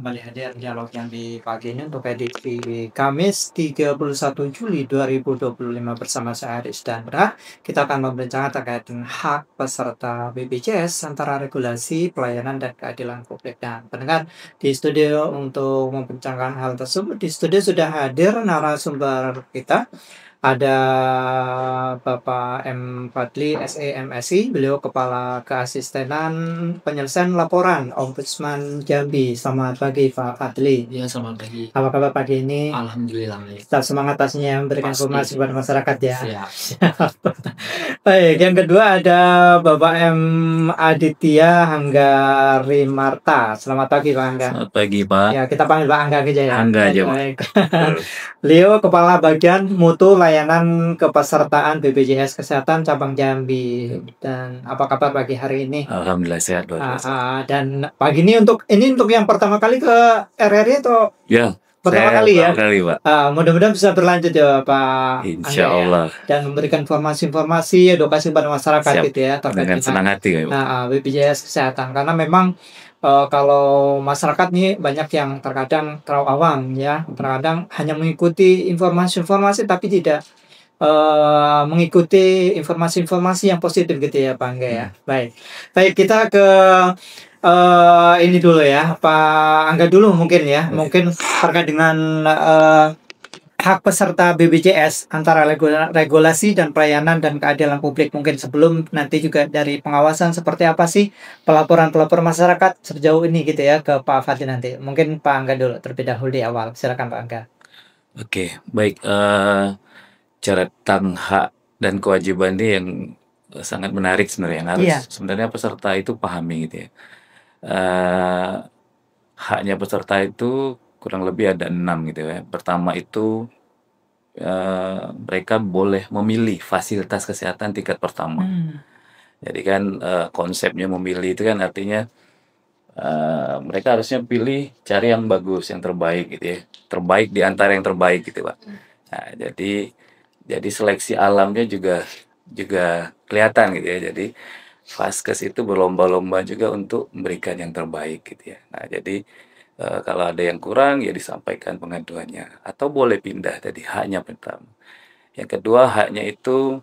kembali hadir dialog yang di pagi ini untuk edisi Kamis 31 Juli 2025 bersama saya Aris dan Bra. Kita akan membincangkan terkait dengan hak peserta BPJS antara regulasi, pelayanan, dan keadilan publik. Dan pendengar di studio untuk membincangkan hal tersebut, di studio sudah hadir narasumber kita. Ada Bapak M. Fadli, SE MSI, beliau Kepala Keasistenan Penyelesaian Laporan Ombudsman Jambi. Selamat pagi Pak Fadli. Ya, selamat pagi. Apa kabar pagi ini? Alhamdulillah baik. Tetap semangat pastinya memberikan Pasti. informasi kepada masyarakat ya. Siap. Baik, yang kedua ada Bapak M. Aditya Hanggarimarta. Selamat pagi Pak Angga. Selamat pagi Pak. Ya, kita panggil Pak Angga aja ya. Angga aja, Pak. Baik. Beliau Kepala Bagian Mutu Layanan Kepesertaan BPJS Kesehatan Cabang Jambi. Dan apa kabar pagi hari ini? Alhamdulillah sehat luar biasa. Dan pagi ini untuk yang pertama kali ke RRI atau Ya, pertama kali ya? Pertama kali, Pak. Mudah-mudahan bisa berlanjut ya Pak Insya Angga, Allah. ya? Dan memberikan informasi-informasi edukasi pada masyarakat. Siap. Gitu ya, terkait Dengan senang hati ya, Pak. BPJS Kesehatan, karena memang kalau masyarakat nih banyak yang terkadang terlalu awam ya, terkadang hanya mengikuti informasi-informasi tapi tidak mengikuti informasi-informasi yang positif gitu ya Pak Angga ya. Baik kita ke ini dulu ya Pak Angga dulu mungkin ya, mungkin terkait dengan hak peserta BPJS antara regulasi dan pelayanan dan keadilan publik. Mungkin sebelum nanti juga dari pengawasan seperti apa sih pelaporan masyarakat sejauh ini gitu ya ke Pak Fadli nanti. Mungkin Pak Angga dulu terlebih dahulu di awal. Silakan Pak Angga. Oke, baik. Cara tentang hak dan kewajiban ini yang sangat menarik sebenarnya, yang harus sebenarnya peserta itu pahami gitu ya. Haknya peserta itu kurang lebih ada 6 gitu ya. Pertama itu mereka boleh memilih fasilitas kesehatan tingkat pertama. Jadi kan konsepnya memilih itu kan artinya mereka harusnya pilih cari yang bagus, yang terbaik gitu ya. Terbaik di antara yang terbaik gitu Pak. Nah, jadi seleksi alamnya juga kelihatan gitu ya. Jadi Vaskes itu berlomba-lomba juga untuk memberikan yang terbaik gitu ya. Nah, jadi kalau ada yang kurang ya disampaikan pengaduannya atau boleh pindah. Tadi haknya pertama. Yang kedua haknya itu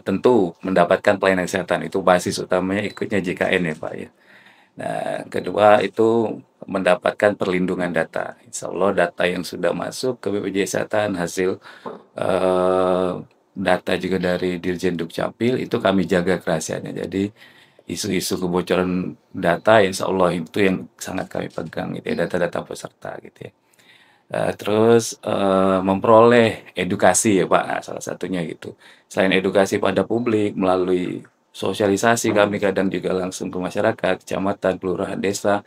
tentu mendapatkan pelayanan kesehatan, itu basis utamanya ikutnya JKN ya Pak ya. Nah, kedua itu mendapatkan perlindungan data. Insya Allah data yang sudah masuk ke BPJS Kesehatan hasil data juga dari Dirjen Dukcapil itu kami jaga kerahasiaannya. Jadi isu-isu kebocoran data insya Allah itu yang sangat kami pegang gitu ya, data-data peserta gitu ya. Terus memperoleh edukasi ya Pak, nah, salah satunya gitu. Selain edukasi pada publik melalui sosialisasi, kami kadang juga langsung ke masyarakat, kecamatan, kelurahan, desa.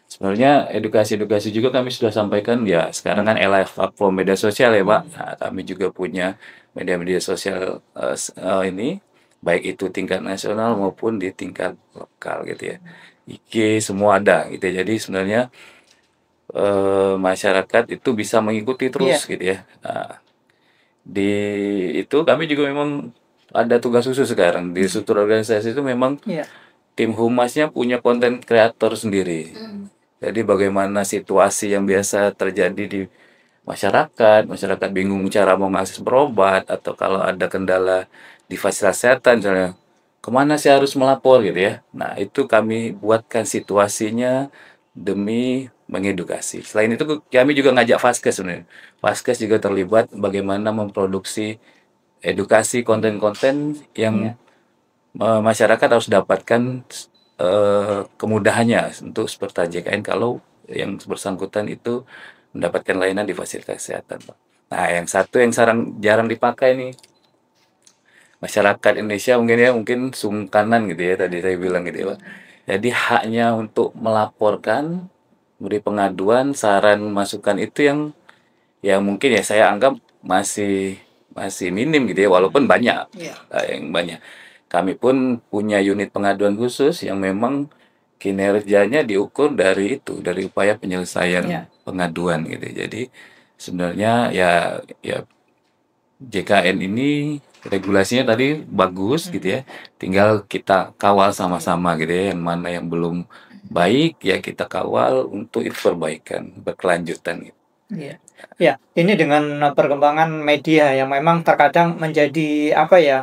Sebenarnya edukasi juga kami sudah sampaikan ya. Sekarang kan era platform media sosial ya Pak. Nah, kami juga punya media-media sosial ini, baik itu tingkat nasional maupun di tingkat lokal gitu ya. IG semua ada gitu ya. Jadi sebenarnya masyarakat itu bisa mengikuti terus gitu ya. Nah, di itu kami juga memang ada tugas khusus sekarang di struktur organisasi itu memang tim humasnya punya konten kreator sendiri. Jadi bagaimana situasi yang biasa terjadi di masyarakat bingung cara mau mengakses berobat atau kalau ada kendala di fasilitas kesehatan misalnya kemana sih harus melapor gitu ya. Nah itu kami buatkan situasinya demi mengedukasi. Selain itu kami juga ngajak Vaskes sebenarnya. Vaskes juga terlibat bagaimana memproduksi edukasi konten-konten yang masyarakat harus dapatkan kemudahannya untuk seperti JKN kalau yang bersangkutan itu mendapatkan layanan di fasilitas kesehatan Pak. Nah yang satu yang jarang dipakai nih masyarakat Indonesia mungkin sungkanan gitu ya, tadi saya bilang gitu ya Pak. Jadi haknya untuk melaporkan, beri pengaduan, saran, masukan itu yang mungkin ya saya anggap masih minim gitu ya, walaupun banyak yang banyak. Kami pun punya unit pengaduan khusus yang memang kinerjanya diukur dari upaya penyelesaian pengaduan gitu. Jadi sebenarnya ya JKN ini regulasinya tadi bagus gitu ya. Tinggal kita kawal sama-sama gitu ya, yang mana yang belum baik, ya kita kawal untuk itu perbaikan berkelanjutan. Iya. Ya, ini dengan perkembangan media yang memang terkadang menjadi apa ya?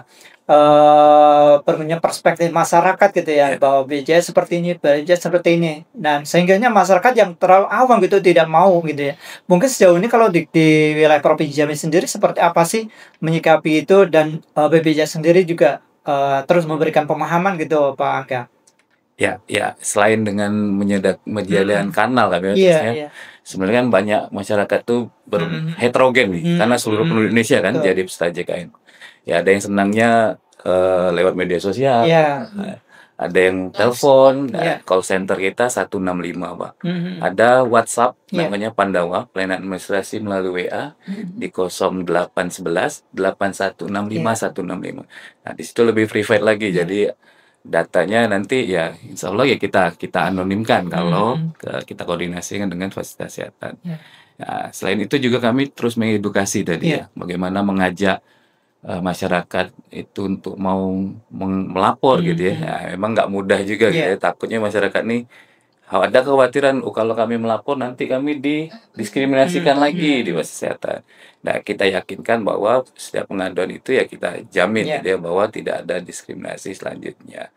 Punya perspektif masyarakat gitu ya, Ya, bahwa BPJS seperti ini, BPJS seperti ini. Dan sehingganya masyarakat yang terlalu awam gitu tidak mau gitu ya. Mungkin sejauh ini kalau di wilayah Provinsi Jambi sendiri seperti apa sih menyikapi itu, dan BPJS sendiri juga terus memberikan pemahaman gitu Pak Angga. ya, selain dengan menyediakan Mm-mm. kanal kan ya, Iya, ya, iya. sebenarnya kan banyak masyarakat tuh Mm-mm. heterogen nih, karena seluruh penduduk Mm-mm. Indonesia kan Betul. jadi peserta JKN. Ya ada yang senangnya lewat media sosial, Iya, ada yang telepon, iya. call center kita 165 Pak. Mm-mm. Ada WhatsApp Iya. namanya Pandawa, pelayanan administrasi melalui WA di 0811 8165 165. Nah, di situ lebih private lagi. Iya. Jadi datanya nanti ya insya Allah ya kita anonimkan kalau kita koordinasikan dengan fasilitas kesehatan. Iya. Nah, selain itu juga kami terus mengedukasi tadi Iya. ya, bagaimana mengajak masyarakat itu untuk mau melapor gitu ya. Ya, memang nggak mudah juga gitu Iya. ya. Takutnya masyarakat nih ada kekhawatiran, kalau kami melapor nanti kami didiskriminasikan lagi di fasilitas kesehatan. Nah, kita yakinkan bahwa setiap pengaduan itu ya kita jamin Iya. gitu ya bahwa tidak ada diskriminasi selanjutnya.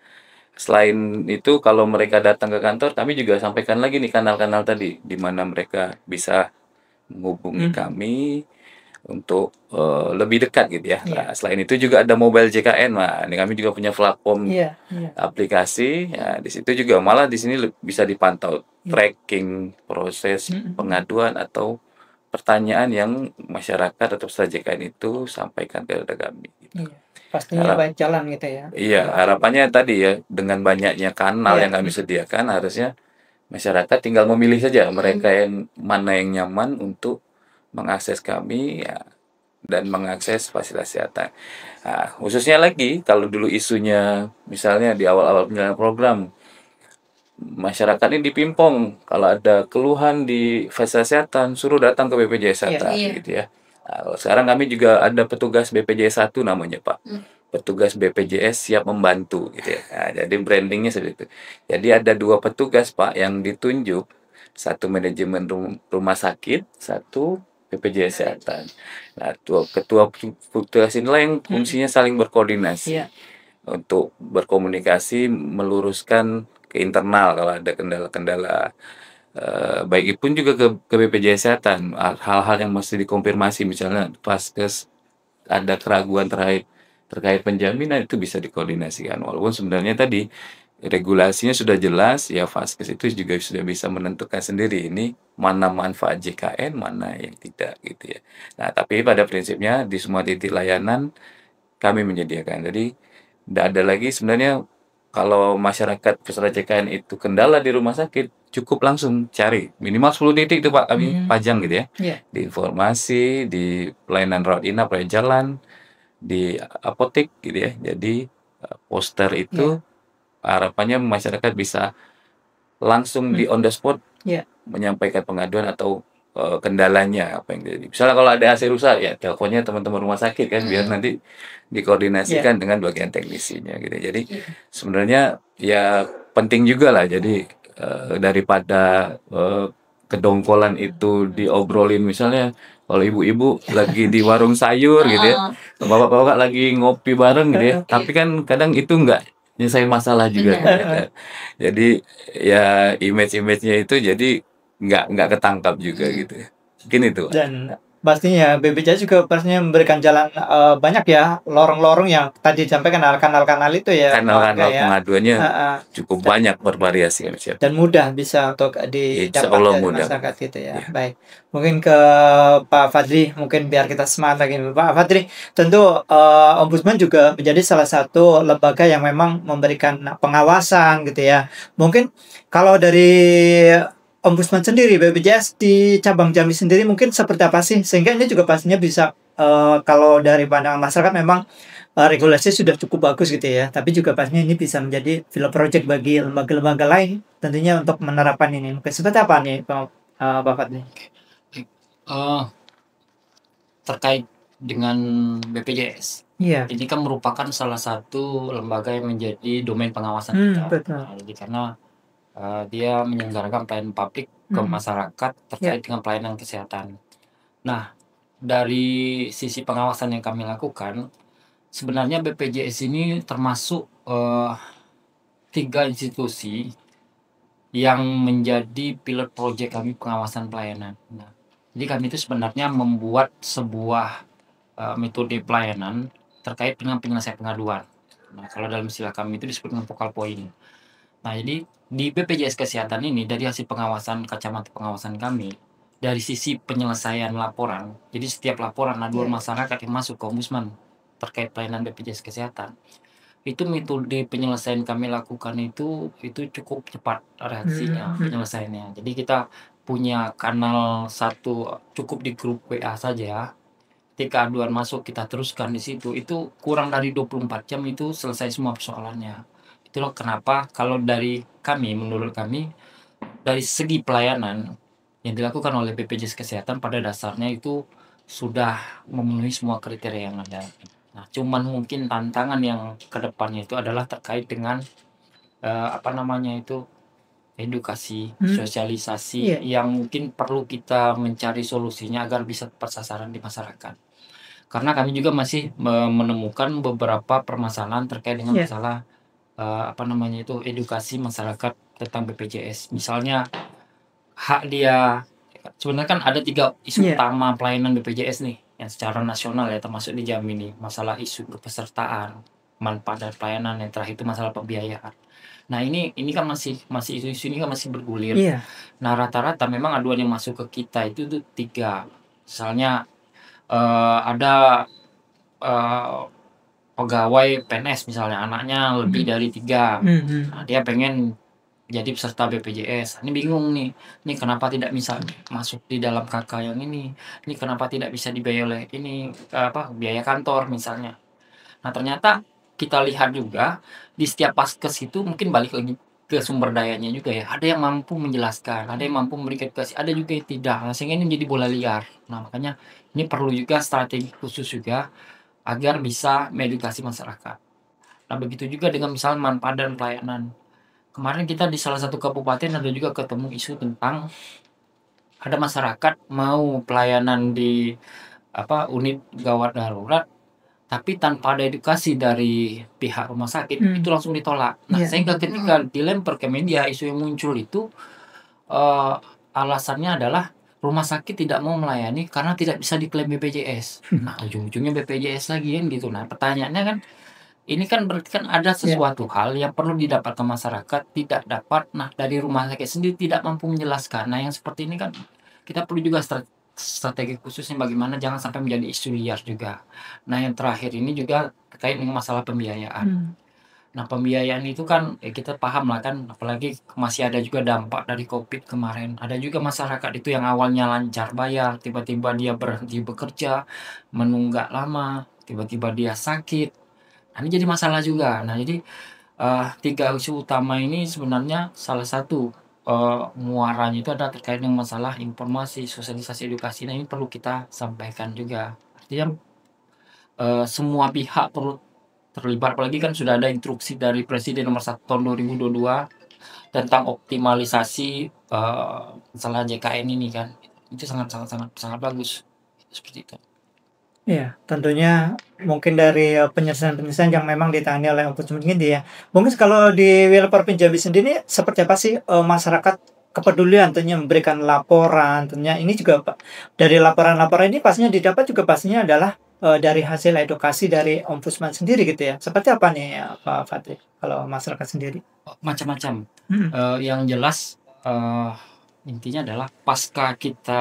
Selain itu, kalau mereka datang ke kantor, kami juga sampaikan lagi nih kanal-kanal tadi, di mana mereka bisa menghubungi kami untuk lebih dekat gitu ya. Iya. Nah, selain itu juga ada mobile JKN. Nah, ini kami juga punya platform Iya. Iya. aplikasi. Ya, di situ juga malah di sini bisa dipantau tracking proses pengaduan atau pertanyaan yang masyarakat atau peserta JKN itu sampaikan kepada kami. Gitu. Iya. Pastinya baik jalan gitu ya. Iya, harapannya tadi ya dengan banyaknya kanal Iya. yang kami sediakan harusnya masyarakat tinggal memilih saja mereka yang mana yang nyaman untuk mengakses kami ya, dan mengakses fasilitas kesehatan. Nah, khususnya lagi kalau dulu isunya misalnya di awal-awal penyelenggaraan program masyarakat ini dipimpong kalau ada keluhan di fasilitas kesehatan suruh datang ke BPJS Kesehatan gitu ya. Nah, sekarang kami juga ada petugas BPJS 1 namanya Pak. Petugas BPJS siap membantu gitu ya. Nah, jadi brandingnya seperti itu. Jadi ada 2 petugas Pak yang ditunjuk, satu manajemen rumah sakit, satu BPJS Kesehatan. Nah, ketua petugas inilah yang fungsinya saling berkoordinasi Iya. untuk berkomunikasi, meluruskan ke internal kalau ada kendala-kendala, baik pun juga ke BPJS Kesehatan, hal-hal yang mesti dikonfirmasi misalnya Vaskes ada keraguan terkait penjaminan itu bisa dikoordinasikan. Walaupun sebenarnya tadi regulasinya sudah jelas, ya Vaskes itu juga sudah bisa menentukan sendiri ini mana manfaat JKN, mana yang tidak gitu ya. Nah, tapi pada prinsipnya di semua titik layanan kami menyediakan. Jadi tidak ada lagi sebenarnya kalau masyarakat peserta JKN itu kendala di rumah sakit, cukup langsung cari minimal 10 titik itu Pak kami pajang gitu ya. Iya. Di informasi, di pelayanan rawat inap, rawat jalan, di apotek gitu ya. Jadi poster itu harapannya masyarakat bisa langsung di on the spot Iya. menyampaikan pengaduan atau kendalanya apa yang terjadi. Misalnya kalau ada AC rusak ya teleponnya teman-teman rumah sakit kan biar nanti dikoordinasikan dengan bagian teknisinya gitu. Jadi sebenarnya ya penting juga lah. Jadi daripada kedongkolan itu diobrolin misalnya kalau ibu-ibu lagi di warung sayur gitu ya, bapak-bapak lagi ngopi bareng gitu ya. Tapi kan kadang itu nggak nyelesain masalah juga. Jadi ya image-image-nya itu jadi nggak ketangkap juga gitu ya. Mungkin itu. Dan pastinya BPJS juga pastinya memberikan jalan banyak ya, lorong-lorong yang tadi disampaikan, kanal-kanal itu ya, Pak Angga Kanal-kanal ya. pengaduannya cukup banyak bervariasi kan siap. Dan mudah bisa untuk Insya didapat Allah dari mudah. masyarakat gitu ya. Ya. Baik, mungkin ke Pak Fadli, mungkin biar kita semangat lagi. Pak Fadli, tentu Ombudsman juga menjadi salah satu lembaga yang memang memberikan pengawasan gitu ya. Mungkin kalau dari Ombudsman sendiri, BPJS di cabang Jambi sendiri mungkin seperti apa sih? Sehingga ini juga pastinya bisa, kalau dari pandangan masyarakat memang regulasi sudah cukup bagus gitu ya. Tapi juga pastinya ini bisa menjadi pilot project bagi lembaga-lembaga lain tentunya untuk menerapkan ini. Mungkin seperti apa nih Pak Fadli? Terkait dengan BPJS. Iya. Ini kan merupakan salah satu lembaga yang menjadi domain pengawasan kita. Betul. Jadi karena dia menyelenggarakan pelayanan publik ke masyarakat terkait dengan pelayanan kesehatan. Nah, dari sisi pengawasan yang kami lakukan, sebenarnya BPJS ini termasuk 3 institusi yang menjadi pilot project kami pengawasan pelayanan. Nah, jadi kami itu sebenarnya membuat sebuah metode pelayanan terkait dengan penyelesaian pengaduan. Nah, kalau dalam istilah kami itu disebut dengan focal point. Nah, jadi di BPJS Kesehatan ini dari hasil pengawasan kacamata pengawasan kami dari sisi penyelesaian laporan. Jadi setiap laporan aduan masyarakat yang masuk ke Ombudsman terkait pelayanan BPJS Kesehatan, itu metode penyelesaian kami lakukan itu cukup cepat reaksinya penyelesaiannya. Jadi kita punya kanal satu cukup di grup WA saja. Ketika aduan masuk kita teruskan di situ, itu kurang dari 24 jam itu selesai semua persoalannya. Itulah kenapa kalau dari kami, menurut kami, dari segi pelayanan yang dilakukan oleh BPJS Kesehatan pada dasarnya itu sudah memenuhi semua kriteria yang ada. Nah, cuman mungkin tantangan yang ke depannya itu adalah terkait dengan edukasi, sosialisasi yang mungkin perlu kita mencari solusinya agar bisa tepat sasaran di masyarakat. Karena kami juga masih menemukan beberapa permasalahan terkait dengan masalah edukasi masyarakat tentang BPJS. Misalnya hak dia, sebenarnya kan ada 3 isu utama pelayanan BPJS nih yang secara nasional ya termasuk dijamin nih, masalah isu kepesertaan, manfaat dan pelayanan, yang terakhir itu masalah pembiayaan. Nah, ini kan masih isu-isu ini kan masih bergulir. Nah, rata-rata memang aduan yang masuk ke kita itu 3. Misalnya ada pegawai PNS misalnya anaknya lebih dari 3. Nah, dia pengen jadi peserta BPJS. Ini bingung nih. Ini kenapa tidak bisa masuk di dalam KK yang ini? Ini kenapa tidak bisa dibayar oleh ini biaya kantor misalnya. Nah, ternyata kita lihat juga di setiap paskes itu mungkin balik lagi ke sumber dayanya juga ya. Ada yang mampu menjelaskan, ada yang mampu memberikan edukasi, ada juga yang tidak. Nah, sehingga ini menjadi bola liar. Nah, makanya ini perlu juga strategi khusus juga agar bisa mengedukasi masyarakat. Nah, begitu juga dengan misalnya manfaat dan pelayanan. Kemarin kita di salah satu kabupaten ada juga ketemu isu tentang ada masyarakat mau pelayanan di unit gawat darurat, tapi tanpa ada edukasi dari pihak rumah sakit itu langsung ditolak. Nah, sehingga ketika dilempar ke media isu yang muncul itu alasannya adalah rumah sakit tidak mau melayani karena tidak bisa diklaim BPJS. Nah, ujung-ujungnya BPJS lagi kan gitu. Nah, pertanyaannya kan ini kan berarti kan ada sesuatu hal yang perlu didapatkan masyarakat tidak dapat. Nah, dari rumah sakit sendiri tidak mampu menjelaskan. Nah, yang seperti ini kan kita perlu juga strategi khususnya bagaimana jangan sampai menjadi isu liar juga. Nah, yang terakhir ini juga terkait dengan masalah pembiayaan. Nah, pembiayaan itu kan kita paham lah kan, apalagi masih ada juga dampak dari COVID kemarin. Ada juga masyarakat itu yang awalnya lancar bayar, tiba-tiba dia berhenti bekerja, menunggak lama, tiba-tiba dia sakit. Nah, ini jadi masalah juga. Nah, jadi 3 isu utama ini sebenarnya salah satu muaranya itu ada terkait dengan masalah informasi, sosialisasi, edukasi. Nah, ini perlu kita sampaikan juga. Artinya semua pihak perlu terlibat, apalagi kan sudah ada instruksi dari Presiden nomor 1 tahun 2022 tentang optimalisasi masalah JKN ini kan. Itu sangat bagus. Seperti itu. Iya, tentunya mungkin dari penyelesaian-penyelesaian yang memang ditangani oleh Ombudsman ini ya. Mungkin kalau di wilayah Provinsi Jambi sendiri seperti apa sih masyarakat kepedulian tentunya memberikan laporan, tentunya ini juga Pak, dari laporan-laporan ini pastinya didapat juga pastinya adalah dari hasil edukasi dari Ombudsman sendiri gitu ya. Seperti apa nih ya, Pak Fatih kalau masyarakat sendiri? Macam-macam. Yang jelas intinya adalah pasca kita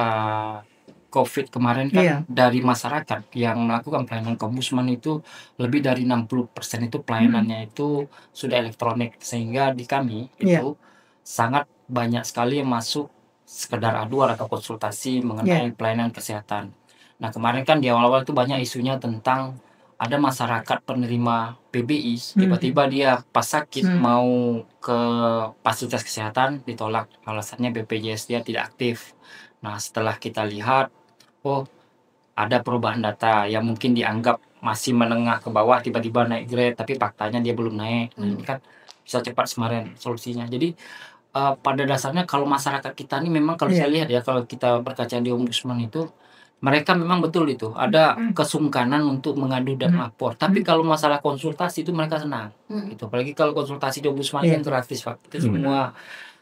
COVID kemarin kan dari masyarakat yang melakukan pelayanan ke Ombudsman itu lebih dari 60% itu pelayanannya itu sudah elektronik, sehingga di kami itu sangat banyak sekali yang masuk sekedar aduan atau konsultasi mengenai pelayanan kesehatan. Nah, kemarin kan di awal-awal itu banyak isunya tentang ada masyarakat penerima PBI, tiba-tiba dia pas sakit mau ke fasilitas kesehatan ditolak, alasannya BPJS dia tidak aktif. Nah, setelah kita lihat ada perubahan data yang mungkin dianggap masih menengah ke bawah, tiba-tiba naik grade, tapi faktanya dia belum naik. Nah, ini kan bisa cepat kemarin solusinya. Jadi pada dasarnya kalau masyarakat kita ini memang kalau saya lihat ya, kalau kita berkaca di ombudsman itu, mereka memang betul itu ada kesungkanan untuk mengadu dan lapor. Tapi kalau masalah konsultasi itu mereka senang. Gitu. Apalagi kalau konsultasi di ombudsman itu gratis, Pak. Itu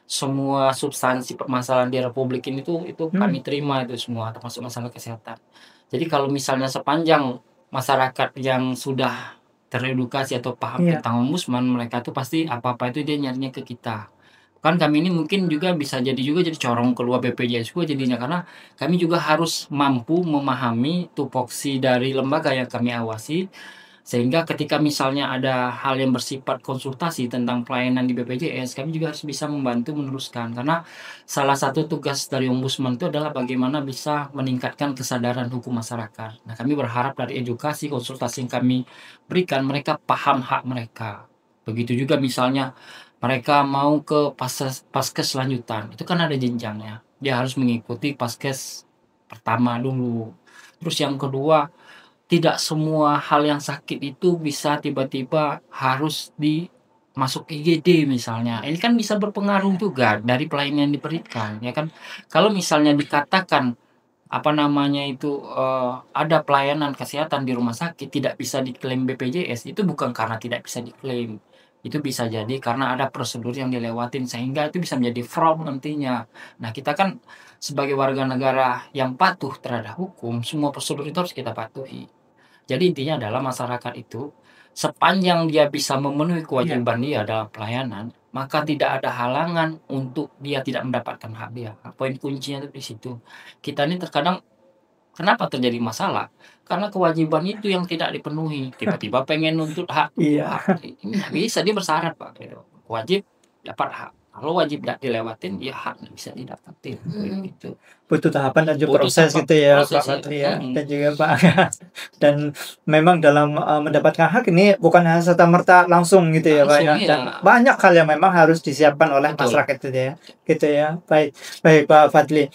semua substansi permasalahan di Republik ini itu kami terima itu semua, termasuk masalah kesehatan. Jadi kalau misalnya sepanjang masyarakat yang sudah teredukasi atau paham tentang ombudsman, mereka tuh pasti apa-apa itu dia nyarinya ke kita. Kan kami ini mungkin juga bisa jadi corong keluar BPJS juga jadinya, karena kami juga harus mampu memahami tupoksi dari lembaga yang kami awasi, sehingga ketika misalnya ada hal yang bersifat konsultasi tentang pelayanan di BPJS, kami juga harus bisa membantu meneruskan, karena salah satu tugas dari ombudsman itu adalah bagaimana bisa meningkatkan kesadaran hukum masyarakat. Nah, kami berharap dari edukasi konsultasi yang kami berikan, mereka paham hak mereka. Begitu juga misalnya mereka mau ke paskes lanjutan, itu kan ada jenjangnya. Dia harus mengikuti paskes pertama dulu. Terus yang kedua, tidak semua hal yang sakit itu bisa tiba-tiba harus masuk IGD misalnya. Ini kan bisa berpengaruh juga dari pelayanan yang diberikan, ya kan. Kalau misalnya dikatakan ada pelayanan kesehatan di rumah sakit tidak bisa diklaim BPJS, itu bukan karena tidak bisa diklaim. Itu bisa jadi karena ada prosedur yang dilewatin sehingga itu bisa menjadi fraud nantinya. Nah, kita kan sebagai warga negara yang patuh terhadap hukum, semua prosedur itu harus kita patuhi. Jadi intinya adalah masyarakat itu sepanjang dia bisa memenuhi kewajiban dia dalam pelayanan, maka tidak ada halangan untuk dia tidak mendapatkan hak dia. Poin kuncinya itu di situ. Kita ini terkadang kenapa terjadi masalah? Karena kewajiban itu yang tidak dipenuhi. Tiba-tiba pengen nuntut hak. Hak. Ini nggak bisa, dia bersyarat, Pak. Wajib dapat hak. Kalau wajib tidak dilewatin, ya hak nggak bisa didapatin. Gitu. Butuh tahapan dan juga proses gitu ya, Pak Fadli ya. Dan juga Pak Aga. Dan memang dalam mendapatkan hak ini bukan hanya serta-merta langsung gitu ya, Pak ya. Dan banyak hal yang memang harus disiapkan oleh masyarakat itu ya. Gitu ya. Baik Pak Fadli.